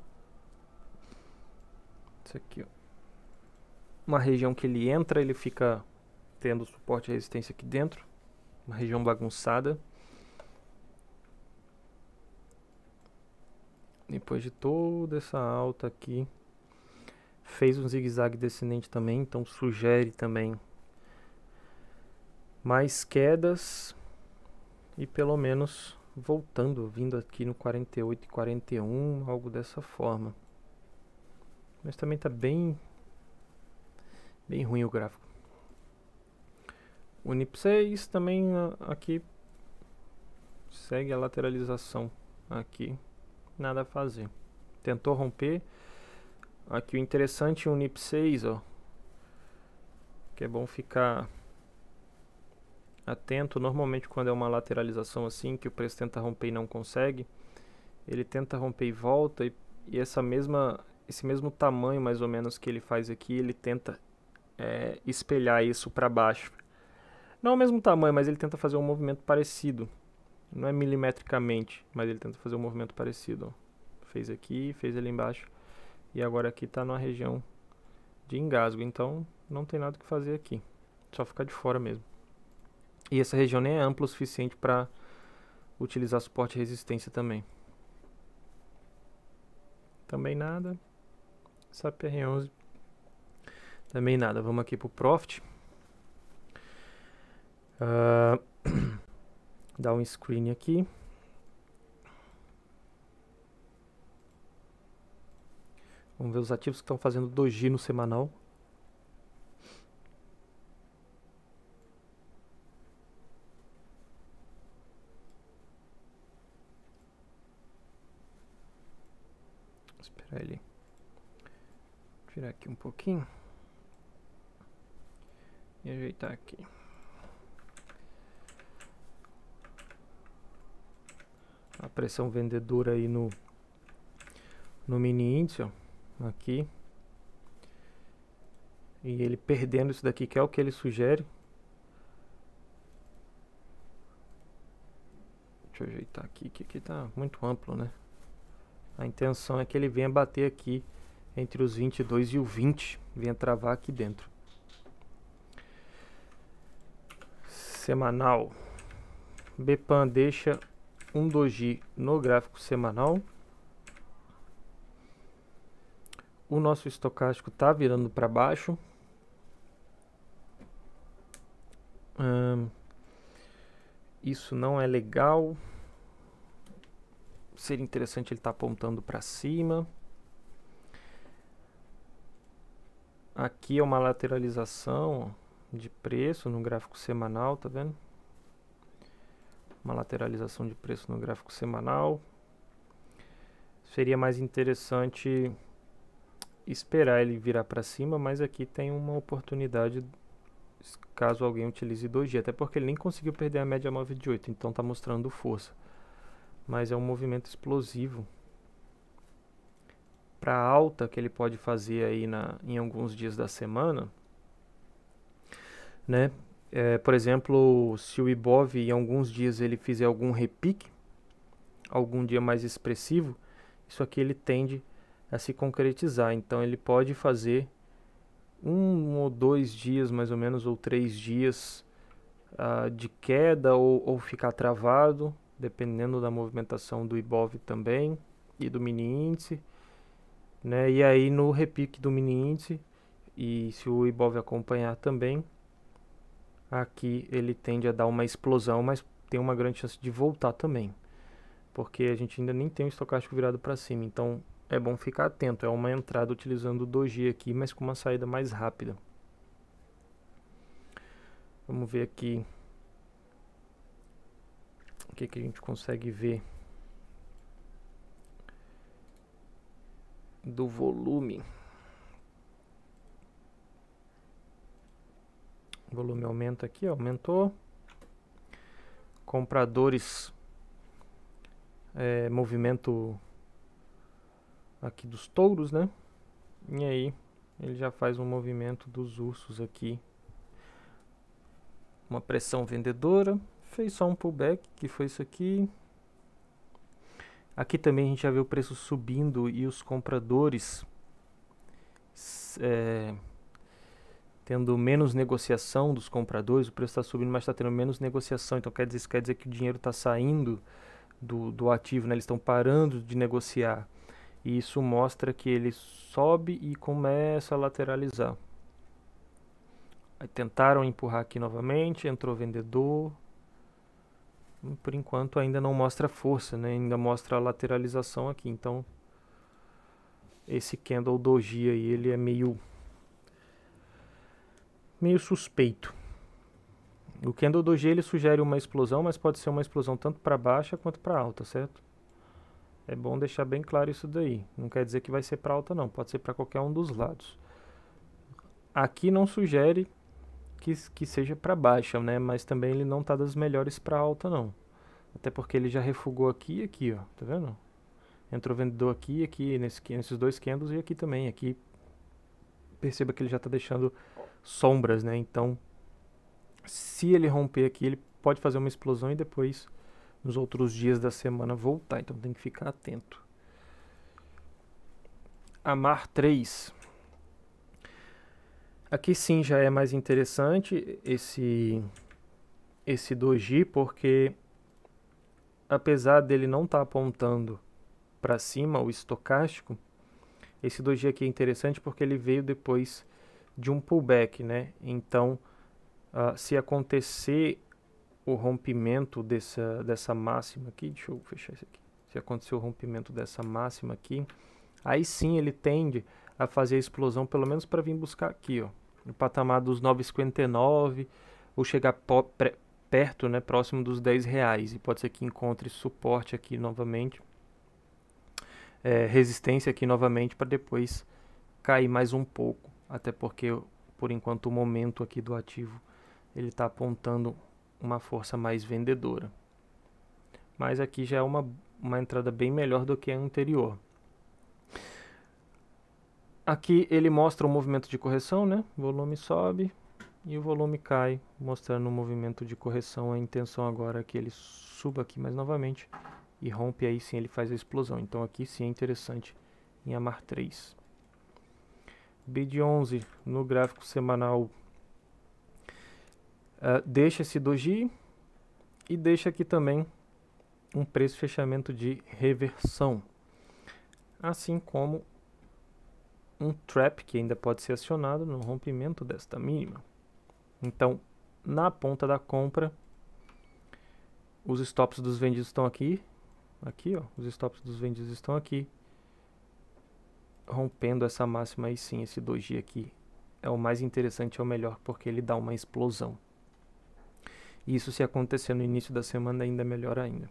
isso aqui, ó, uma região que ele entra, ele fica tendo suporte e resistência aqui dentro, uma região bagunçada. Depois de toda essa alta aqui, fez um zigue-zague descendente também, então sugere também mais quedas e pelo menos voltando, vindo aqui no 48 e 41, algo dessa forma. Mas também está bem ruim o gráfico. O NIP 6 também aqui segue a lateralização aqui, nada a fazer. Tentou romper. Aqui o interessante, o NIP 6, ó, que é bom ficar atento. Normalmente quando é uma lateralização assim, que o preço tenta romper e não consegue, ele tenta romper e volta, e esse mesmo tamanho mais ou menos que ele faz aqui, ele tenta espelhar isso para baixo. Não o mesmo tamanho, mas ele tenta fazer um movimento parecido. Não é milimetricamente, mas ele tenta fazer um movimento parecido, ó. Fez aqui, fez ali embaixo, e agora aqui está numa região de engasgo, então não tem nada que fazer aqui, só ficar de fora mesmo. E essa região nem é ampla o suficiente para utilizar suporte e resistência também. Também nada. SAPR11 também nada. Vamos aqui para o Profit. Dar um screen aqui. Vamos ver os ativos que estão fazendo doji no semanal. Esperar ele tirar aqui um pouquinho e ajeitar aqui. A pressão vendedora aí no mini índice, ó, aqui. E ele perdendo isso daqui, que é o que ele sugere. Deixa eu ajeitar aqui, que aqui tá muito amplo, né? A intenção é que ele venha bater aqui entre os 22 e o 20, venha travar aqui dentro. Semanal. BPAN deixa um doji no gráfico semanal. O nosso estocástico está virando para baixo. Isso não é legal. Seria interessante ele estar apontando para cima. Aqui é uma lateralização de preço no gráfico semanal, tá vendo? Uma lateralização de preço no gráfico semanal. Seria mais interessante esperar ele virar para cima, mas aqui tem uma oportunidade caso alguém utilize doji, até porque ele nem conseguiu perder a média móvel de 8, então está mostrando força. Mas é um movimento explosivo para alta que ele pode fazer aí em alguns dias da semana, né? Por exemplo, se o Ibov em alguns dias ele fizer algum repique, algum dia mais expressivo, isso aqui ele tende a se concretizar. Então ele pode fazer 1 ou 2 dias mais ou menos, ou 3 dias de queda, ou ficar travado, dependendo da movimentação do Ibov também e do mini índice, né? E aí no repique do mini índice, e se o Ibov acompanhar também, aqui ele tende a dar uma explosão, mas tem uma grande chance de voltar também, porque a gente ainda nem tem o estocástico virado para cima, então é bom ficar atento. É uma entrada utilizando o doji aqui, mas com uma saída mais rápida. Vamos ver aqui o que a gente consegue ver do volume. O volume aumenta aqui, aumentou. Compradores, movimento aqui dos touros, né? E aí ele já faz um movimento dos ursos aqui. Uma pressão vendedora. Fez só um pullback, que foi isso aqui. Aqui também a gente já vê o preço subindo e os compradores tendo menos negociação dos compradores. O preço está subindo, mas está tendo menos negociação. Então isso quer dizer que o dinheiro está saindo do ativo, né? Eles estão parando de negociar. E isso mostra que ele sobe e começa a lateralizar. Aí tentaram empurrar aqui novamente, entrou vendedor. Por enquanto ainda não mostra força, né? Ainda mostra a lateralização aqui. Então esse candle doji aí, ele é meio suspeito. O candle doji ele sugere uma explosão, mas pode ser uma explosão tanto para baixa quanto para alta, certo? É bom deixar bem claro isso daí. Não quer dizer que vai ser para alta não, pode ser para qualquer um dos lados. Aqui não sugere que seja para baixa, né? Mas também ele não tá das melhores para alta não. Até porque ele já refugou aqui e aqui, ó. Tá vendo? Entrou vendedor aqui e aqui, nesses dois candles e aqui também. Aqui perceba que ele já tá deixando sombras, né? Então, se ele romper aqui, ele pode fazer uma explosão e depois, nos outros dias da semana, voltar. Então tem que ficar atento. Amar 3. Aqui sim já é mais interessante esse doji, porque apesar dele não estar apontando para cima o estocástico, esse doji aqui é interessante porque ele veio depois de um pullback, né? Então, se acontecer o rompimento dessa máxima aqui, deixa eu fechar isso aqui. Se acontecer o rompimento dessa máxima aqui, aí sim ele tende a fazer a explosão, pelo menos para vir buscar aqui, ó, no patamar dos 9,59, ou chegar perto, né, próximo dos R$10, e pode ser que encontre suporte aqui novamente, resistência aqui novamente, para depois cair mais um pouco, até porque por enquanto o momento aqui do ativo ele está apontando uma força mais vendedora, mas aqui já é uma entrada bem melhor do que a anterior. Aqui ele mostra o movimento de correção, né? O volume sobe e o volume cai, mostrando o movimento de correção. A intenção agora é que ele suba aqui mais novamente e rompe, aí sim ele faz a explosão. Então aqui sim é interessante em Amar 3. BID 11 no gráfico semanal deixa esse doji e deixa aqui também um preço fechamento de reversão, assim como um trap que ainda pode ser acionado no rompimento desta mínima. Então, na ponta da compra, os stops dos vendidos estão aqui, ó, os stops dos vendidos estão aqui, rompendo essa máxima. Aí sim, esse doji aqui é o mais interessante, é o melhor, porque ele dá uma explosão. E isso, se acontecer no início da semana, ainda é melhor ainda.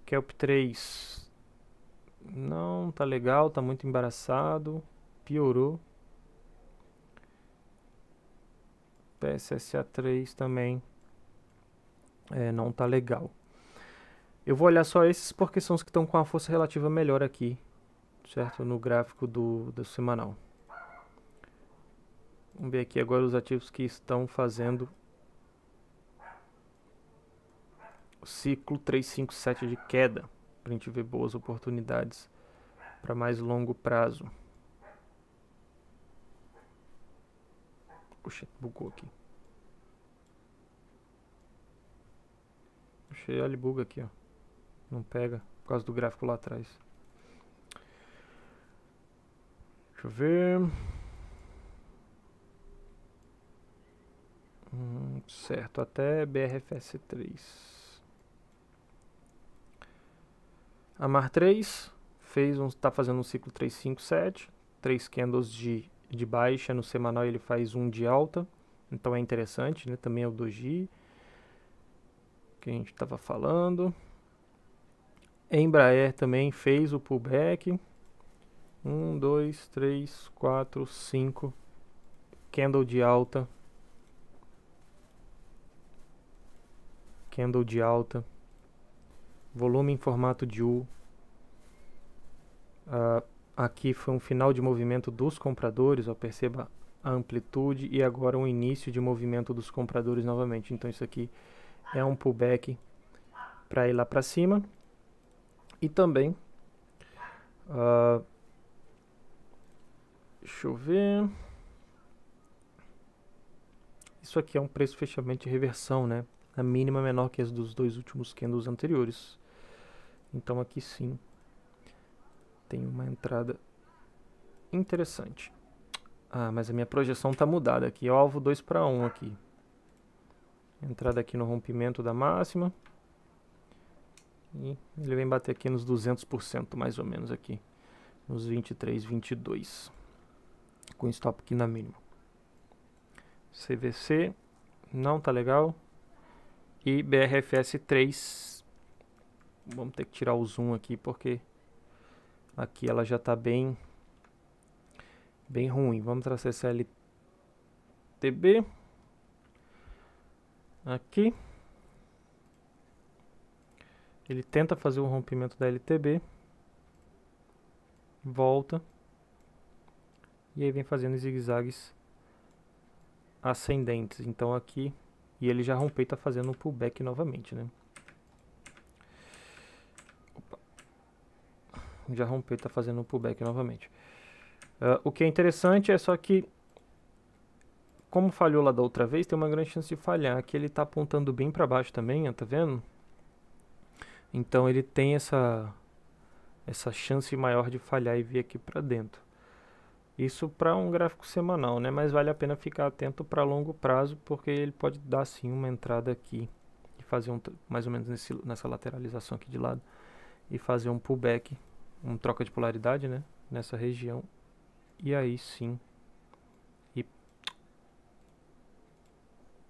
Kelp 3 não tá legal, tá muito embaraçado, piorou. PSSA 3 também não tá legal. Eu vou olhar só esses porque são os que estão com a força relativa melhor aqui, certo? No gráfico do semanal. Vamos ver aqui agora os ativos que estão fazendo o ciclo 357 de queda, para a gente ver boas oportunidades para mais longo prazo. Puxa, bugou aqui. Achei ali bug aqui, ó. Não pega por causa do gráfico lá atrás. Deixa eu ver. Certo, até BRFS 3. Amar 3 tá fazendo um ciclo 357, 3 candles de baixa, no semanal ele faz um de alta, então é interessante, né? Também é o doji que a gente estava falando. Embraer também fez o pullback, 1, 2, 3, 4, 5 candle de alta, candle de alta, volume em formato de U. Aqui foi um final de movimento dos compradores, ó, perceba a amplitude, e agora um início de movimento dos compradores novamente. Então isso aqui é um pullback para ir lá para cima. E também, deixa eu ver, isso aqui é um preço fechamento de reversão, né? A mínima menor que as dos dois últimos candles anteriores. Então aqui sim tem uma entrada interessante. Mas a minha projeção está mudada aqui, alvo 2 para 1 aqui. Entrada aqui no rompimento da máxima. E ele vem bater aqui nos 200% mais ou menos aqui. Nos 23, 22. Com stop aqui na mínima. CVC não tá legal. E BRFS 3. Vamos ter que tirar o zoom aqui porque aqui ela já está bem ruim. Vamos traçar essa LTB. Aqui. Ele tenta fazer o rompimento da LTB. Volta. E aí vem fazendo zigue-zagues ascendentes. Então aqui. E ele já rompeu e está fazendo um pullback novamente, né? Já rompeu e está fazendo um pullback novamente. O que é interessante é só que, como falhou lá da outra vez, tem uma grande chance de falhar. Aqui ele está apontando bem para baixo também, ó, tá vendo? Então ele tem essa chance maior de falhar e vir aqui para dentro. Isso para um gráfico semanal, né? Mas vale a pena ficar atento para longo prazo, porque ele pode dar sim uma entrada aqui e fazer mais ou menos nessa lateralização aqui de lado e fazer um pullback, troca de polaridade, né? Nessa região. E aí sim.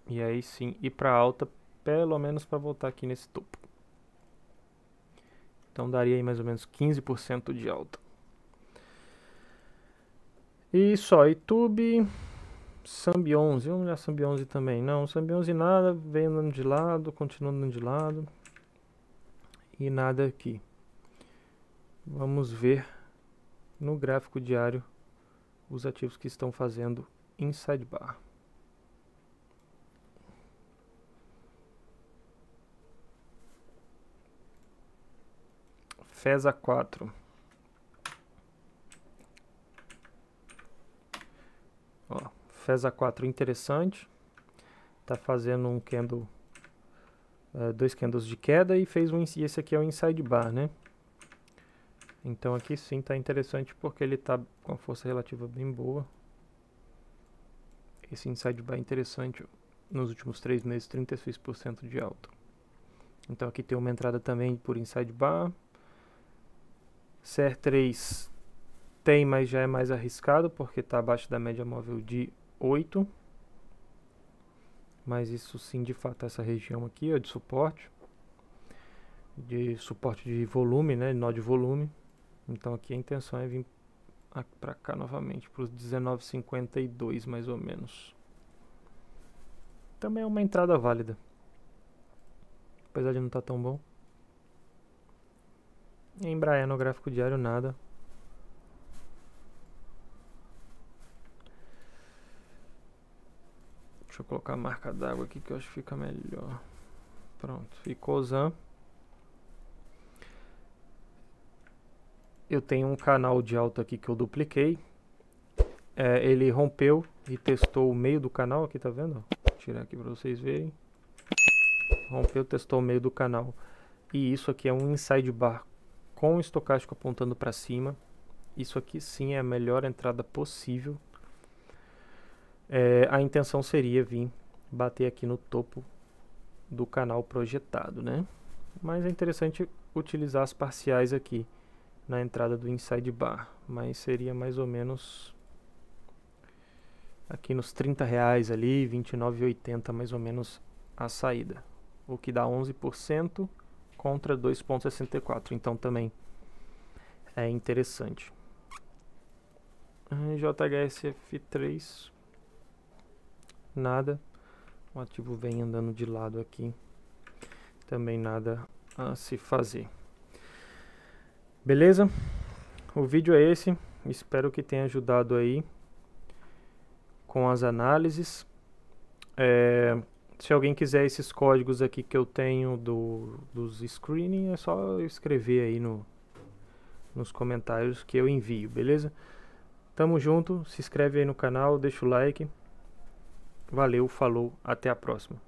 E aí sim ir para alta, pelo menos para voltar aqui nesse topo. Então daria aí mais ou menos 15% de alta. E só, YouTube, Sambi 11, vamos olhar Sambi 11 também. Não, Sambi 11 nada, vem andando de lado, continua andando de lado. E nada aqui. Vamos ver no gráfico diário os ativos que estão fazendo inside bar. FESA 4. Ó, FESA 4 interessante. Tá fazendo um candle, dois candles de queda e fez e esse aqui é o inside bar, né? Então aqui sim tá interessante porque ele tá com a força relativa bem boa. Esse inside bar é interessante, ó, nos últimos 3 meses 36% de alta. Então aqui tem uma entrada também por inside bar. CR3 tem, mas já é mais arriscado porque está abaixo da média móvel de 8. Mas isso sim, de fato, essa região aqui, ó, de suporte de volume, né, nó de volume. Então aqui a intenção é vir para cá novamente, para os 19,52 mais ou menos. Também é uma entrada válida, apesar de não estar tão bom. Embraer no gráfico diário nada. Deixa eu colocar a marca d'água aqui que eu acho que fica melhor. Pronto, ficou Zan. Eu tenho um canal de alta aqui que eu dupliquei. Ele rompeu e testou o meio do canal aqui, tá vendo? Vou tirar aqui para vocês verem. rompeu, testou o meio do canal. E isso aqui é um inside bar com o estocástico apontando para cima. Isso aqui sim é a melhor entrada possível. A intenção seria vir bater aqui no topo do canal projetado, né? Mas é interessante utilizar as parciais aqui na entrada do inside bar, mas seria mais ou menos aqui nos R$30 ali, R$29,80 mais ou menos a saída, o que dá 11% contra 2,64, então também é interessante. JHSF3, nada, o ativo vem andando de lado aqui, também nada a se fazer. Beleza? O vídeo é esse, espero que tenha ajudado aí com as análises. Se alguém quiser esses códigos aqui que eu tenho dos screening, é só escrever aí nos comentários que eu envio, beleza? Tamo junto, se inscreve aí no canal, deixa o like. Valeu, falou, até a próxima.